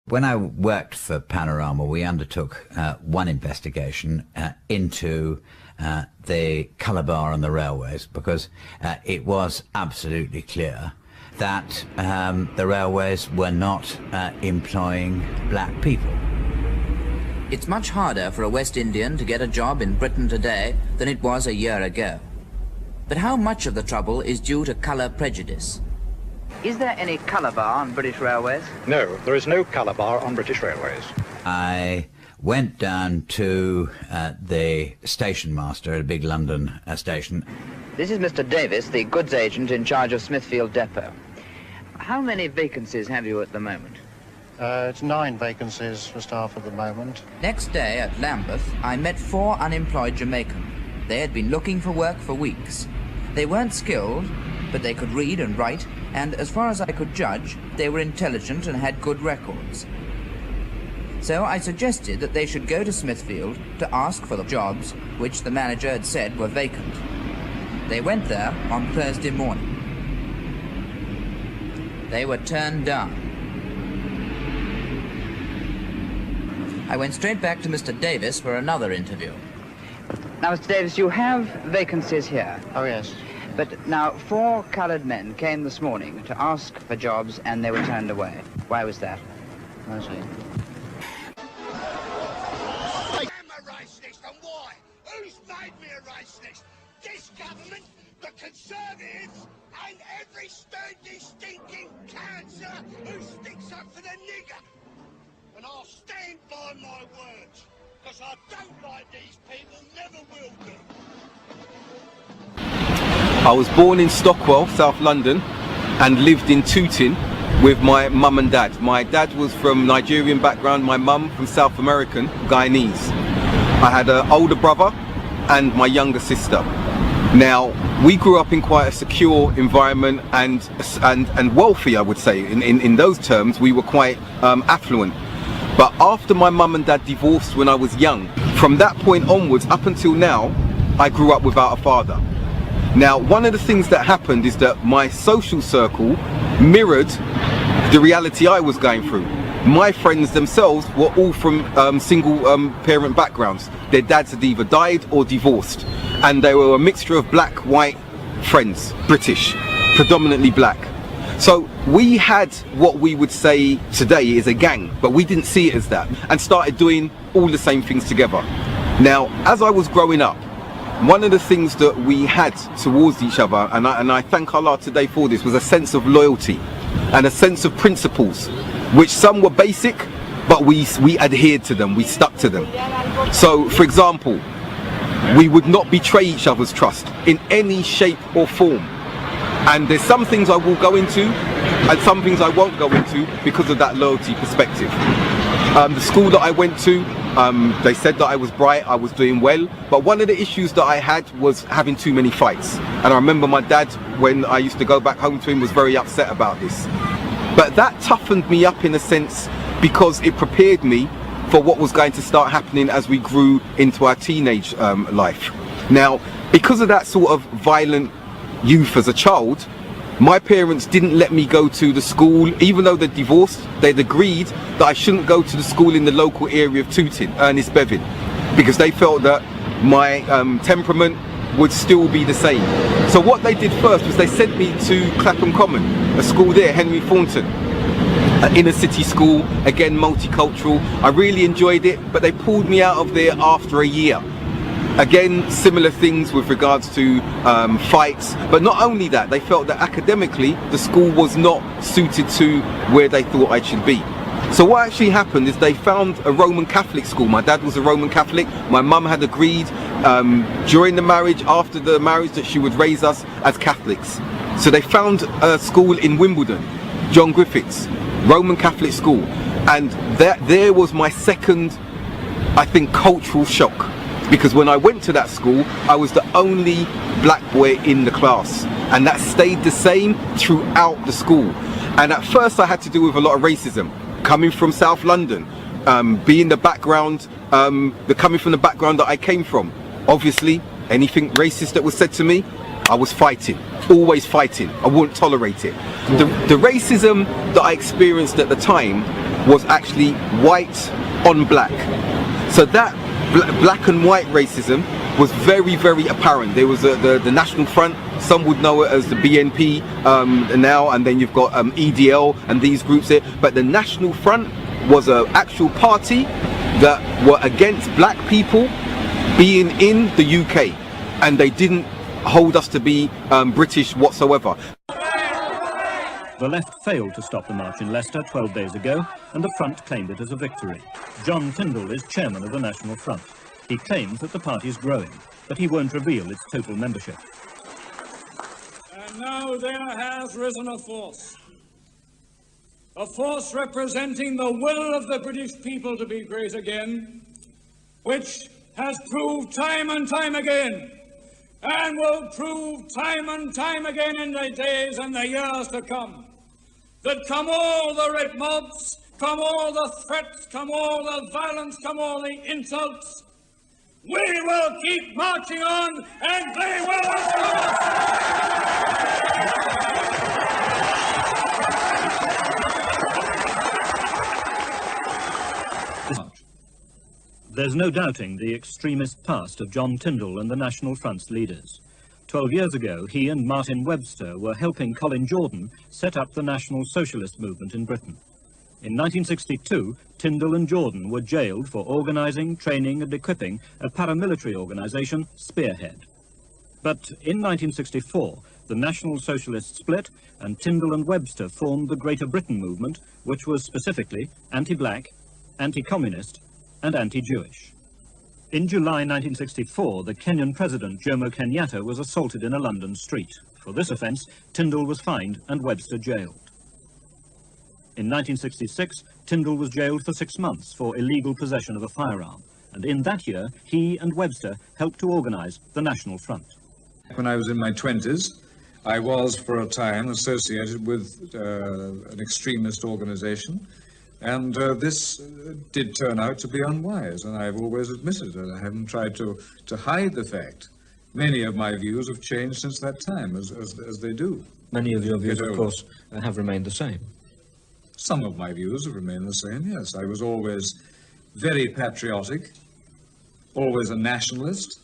When I worked for Panorama, we undertook one investigation into the colour bar on the railways, because it was absolutely clear that the railways were not employing black people. It's much harder for a West Indian to get a job in Britain today than it was a year ago. But how much of the trouble is due to colour prejudice? Is there any colour bar on British railways? No, there is no colour bar on British railways. I went down to the station master at a big London station. This is Mr. Davis, the goods agent in charge of Smithfield Depot. How many vacancies have you at the moment? It's 9 vacancies for staff at the moment. Next day at Lambeth, I met 4 unemployed Jamaicans. They had been looking for work for weeks. They weren't skilled, but they could read and write, and as far as I could judge, they were intelligent and had good records. So I suggested that they should go to Smithfield to ask for the jobs which the manager had said were vacant. They went there on Thursday morning. They were turned down. I went straight back to Mr. Davis for another interview. Now, Mr. Davis, you have vacancies here. Oh, yes. But now, 4 coloured men came this morning to ask for jobs and they were turned away. Why was that? I see. I am a racist, and why? Who's made me a racist? This government, the Conservatives, and every sturdy, stinking cancer who sticks up for the nigger. And I'll stand by my words, because I don't like these people, never will do. I was born in Stockwell, South London, and lived in Tooting with my mum and dad. My dad was from Nigerian background, my mum from South American, Guyanese. I had an older brother and my younger sister. Now, we grew up in quite a secure environment and wealthy, I would say. In those terms, we were quite affluent. But after my mum and dad divorced when I was young, from that point onwards, up until now, I grew up without a father. Now, one of the things that happened is that my social circle mirrored the reality I was going through. My friends themselves were all from single parent backgrounds. Their dads had either died or divorced. And they were a mixture of black, white friends, British, predominantly black. So we had what we would say today is a gang, but we didn't see it as that, and started doing all the same things together. Now, as I was growing up, one of the things that we had towards each other, and I thank Allah today for this, was a sense of loyalty and a sense of principles, which some were basic, but we adhered to them, we stuck to them. So, for example, we would not betray each other's trust in any shape or form. And there's some things I will go into and some things I won't go into because of that loyalty perspective. The school that I went to, they said that I was bright, I was doing well, but one of the issues that I had was having too many fights. And I remember my dad, when I used to go back home to him, was very upset about this. But that toughened me up in a sense, because it prepared me for what was going to start happening as we grew into our teenage life. Now, because of that sort of violent youth as a child, my parents didn't let me go to the school. Even though they're divorced, they'd agreed that I shouldn't go to the school in the local area of Tooting, Ernest Bevin, because they felt that my temperament would still be the same. So what they did first was they sent me to Clapham Common, a school there, Henry Thornton, an inner city school, again multicultural. I really enjoyed it, but they pulled me out of there after a year. Again, similar things with regards to fights, but not only that, they felt that academically the school was not suited to where they thought I should be. So what actually happened is they found a Roman Catholic school. My dad was a Roman Catholic. My mum had agreed during the marriage, after the marriage, that she would raise us as Catholics. So they found a school in Wimbledon, John Griffiths, Roman Catholic school, and there was my second, I think, cultural shock. Because when I went to that school, I was the only black boy in the class, and that stayed the same throughout the school. And at first I had to deal with a lot of racism, coming from South London, being the background, coming from the background that I came from. Obviously, anything racist that was said to me, I was fighting, always fighting. I wouldn't tolerate it. The racism that I experienced at the time was actually white on black. So that black and white racism was very, very apparent. There was the National Front, some would know it as the BNP now, and then you've got EDL and these groups here. But the National Front was an actual party that were against black people being in the UK, and they didn't hold us to be British whatsoever. The left failed to stop the march in Leicester 12 days ago, and the front claimed it as a victory. John Tyndall is chairman of the National Front. He claims that the party is growing, but he won't reveal its total membership. And now there has risen a force representing the will of the British people to be great again, which has proved time and time again, and will prove time and time again in the days and the years to come, that come all the red mobs, come all the threats, come all the violence, come all the insults, we will keep marching on, and they will stop us! There's no doubting the extremist past of John Tyndall and the National Front's leaders. 12 years ago, he and Martin Webster were helping Colin Jordan set up the National Socialist movement in Britain. In 1962, Tyndall and Jordan were jailed for organising, training and equipping a paramilitary organisation, Spearhead. But in 1964, the National Socialists split and Tyndall and Webster formed the Greater Britain movement, which was specifically anti-black, anti-communist and anti-Jewish. In July 1964, the Kenyan president, Jomo Kenyatta, was assaulted in a London street. For this offence, Tyndall was fined and Webster jailed. In 1966, Tyndall was jailed for 6 months for illegal possession of a firearm, and in that year, he and Webster helped to organise the National Front. When I was in my 20s, I was for a time associated with an extremist organisation, and this did turn out to be unwise, and I've always admitted it. I haven't tried to hide the fact. Many of my views have changed since that time, as they do. Many of your views, of course, have remained the same. Some of my views have remained the same, yes. I was always very patriotic, always a nationalist,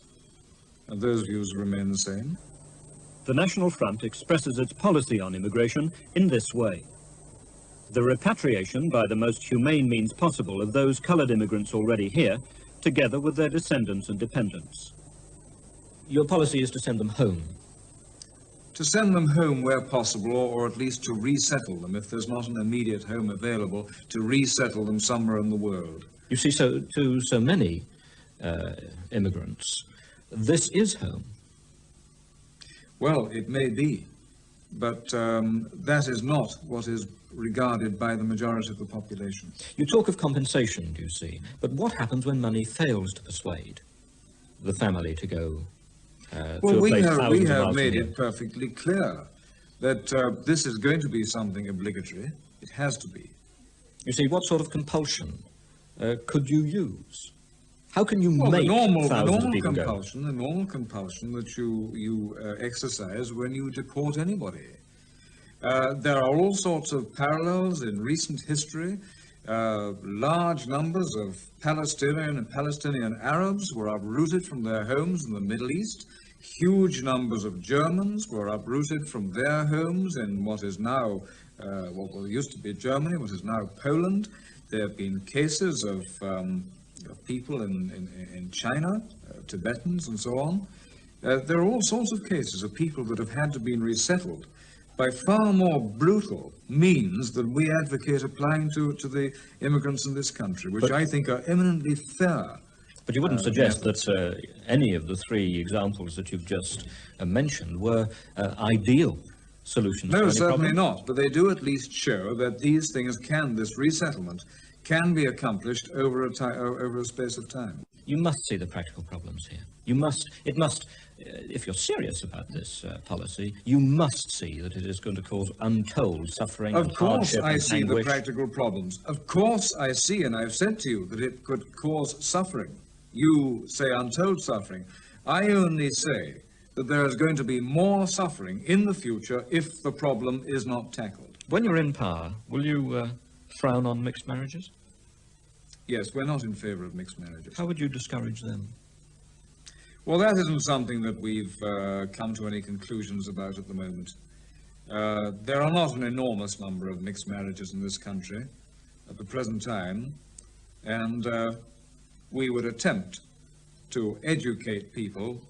and those views remain the same. The National Front expresses its policy on immigration in this way. The repatriation by the most humane means possible of those coloured immigrants already here, together with their descendants and dependents. Your policy is to send them home? To send them home where possible, or at least to resettle them, if there's not an immediate home available, to resettle them somewhere in the world. You see, to so many immigrants, this is home. Well, it may be, but that is not what is regarded by the majority of the population. You talk of compensation, you see, but what happens when money fails to persuade the family to go well, to a place we have made it perfectly clear that this is going to be something obligatory. It has to be. You see, what sort of compulsion could you use? How can you make the normal compulsion? The normal compulsion that you exercise when you deport anybody. There are all sorts of parallels in recent history. Large numbers of Palestinian Arabs were uprooted from their homes in the Middle East. Huge numbers of Germans were uprooted from their homes in what is now, what used to be Germany, what is now Poland. There have been cases of people in China, Tibetans and so on. There are all sorts of cases of people that have had to be resettled by far more brutal means than we advocate applying to the immigrants in this country, which I think are eminently fair. But you wouldn't suggest that any of the three examples that you've just mentioned were ideal solutions? No, certainly not. But they do at least show that these things this resettlement can be accomplished over a space of time. You must see the practical problems here. You must, if you're serious about this policy, you must see that it is going to cause untold suffering and hardship and anguish. Of course I see the practical problems. Of course I see, and I've said to you, that it could cause suffering. You say untold suffering. I only say that there is going to be more suffering in the future if the problem is not tackled. When you're in power, will you frown on mixed marriages? Yes, we're not in favour of mixed marriages. How would you discourage them? Well, that isn't something that we've come to any conclusions about at the moment. There are not an enormous number of mixed marriages in this country at the present time, and we would attempt to educate people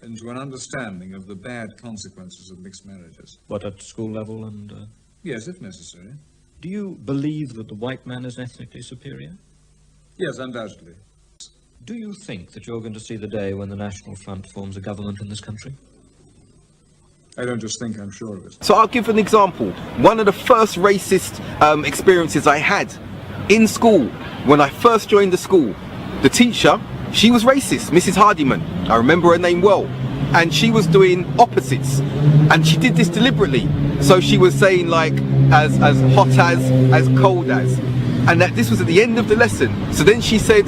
into an understanding of the bad consequences of mixed marriages. What, at school level and... Yes, if necessary. Do you believe that the white man is ethnically superior? Yes, undoubtedly. Do you think that you're going to see the day when the National Front forms a government in this country? I don't just think, I'm sure of it. So I'll give an example. One of the first racist experiences I had in school, when I first joined the school, the teacher, she was racist, Mrs. Hardiman. I remember her name well. And she was doing opposites. And she did this deliberately. So she was saying like, as hot as cold as. And that this was at the end of the lesson. So then she said,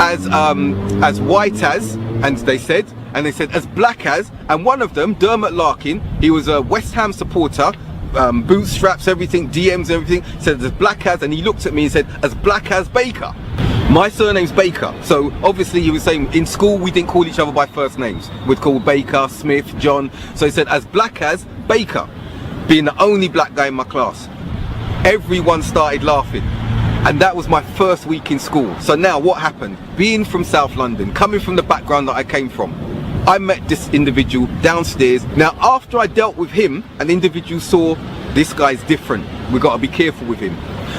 as white as, and they said as black as, and one of them, Dermot Larkin, he was a West Ham supporter, bootstraps, everything, DMs, everything, said as black as, and he looked at me and said, as black as Baker. My surname's Baker, so obviously he was saying in school we didn't call each other by first names. We'd call Baker, Smith, John. So he said as black as Baker, being the only black guy in my class. Everyone started laughing. And that was my first week in school. So now what happened? Being from South London, coming from the background that I came from, I met this individual downstairs. Now after I dealt with him, an individual saw this guy's different. We've got to be careful with him.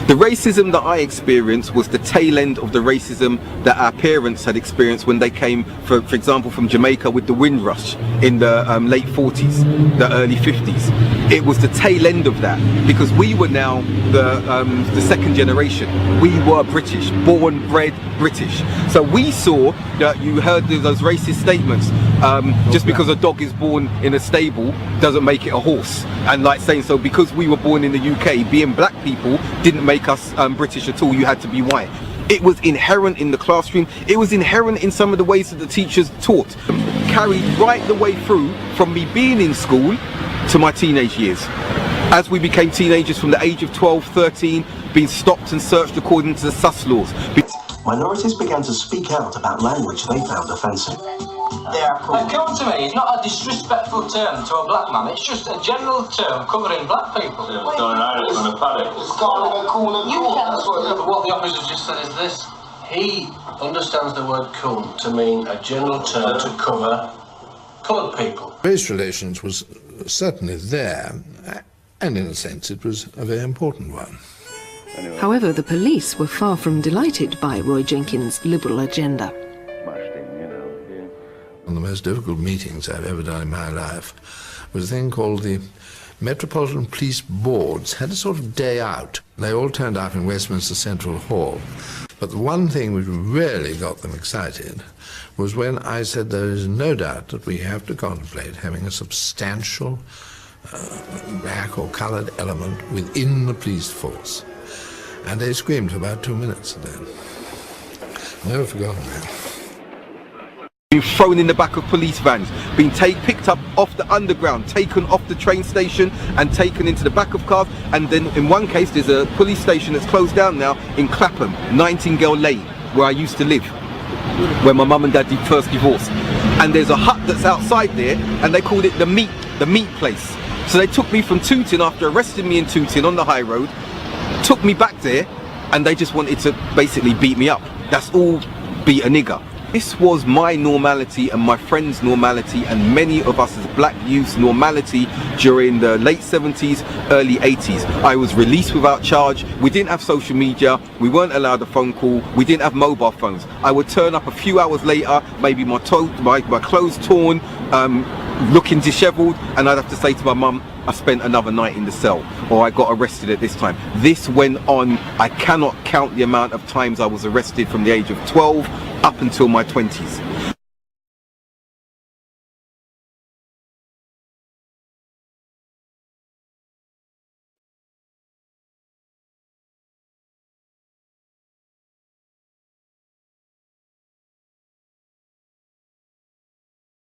The racism that I experienced was the tail end of the racism that our parents had experienced when they came, for example, from Jamaica with the Windrush in the late 40s, the early 50s. It was the tail end of that, because we were now the second generation. We were British, born, bred British. So we saw that you heard those racist statements, just because a dog is born in a stable doesn't make it a horse. And like saying, so because we were born in the UK, being black people didn't make us British at all, you had to be white. It was inherent in the classroom, it was inherent in some of the ways that the teachers taught, carried right the way through from me being in school to my teenage years. As we became teenagers from the age of 12, 13, being stopped and searched according to the sus laws. Minorities began to speak out about language they found offensive. Come to me, it's not a disrespectful term to a black man, it's just a general term covering black people. What's going on? It's on a paddock. What the officer just said is this: he understands the word coon to mean a general term to cover coloured people. Race relations was certainly there, and in a sense it was a very important one. However, the police were far from delighted by Roy Jenkins' liberal agenda. One of the most difficult meetings I've ever done in my life was a thing called the Metropolitan Police Boards had a sort of day out. They all turned up in Westminster Central Hall. But the one thing which really got them excited was when I said there is no doubt that we have to contemplate having a substantial black or coloured element within the police force. And they screamed for about 2 minutes then. Never forgotten that. Being thrown in the back of police vans, being picked up off the underground, taken off the train station and taken into the back of cars. And then in one case there's a police station that's closed down now in Clapham, Nightingale Lane, where I used to live, where my mum and dad did first divorce. And there's a hut that's outside there and they called it the meat place. So they took me from Tooting after arresting me in Tooting on the high road, took me back there, and they just wanted to basically beat me up. That's all, beat a nigger. This was my normality and my friends' normality and many of us as black youths' normality during the late 70s, early 80s. I was released without charge, we didn't have social media, we weren't allowed a phone call, we didn't have mobile phones. I would turn up a few hours later, maybe my clothes torn, looking dishevelled, and I'd have to say to my mum, I spent another night in the cell, or I got arrested at this time. This went on, I cannot count the amount of times I was arrested from the age of 12 up until my 20s.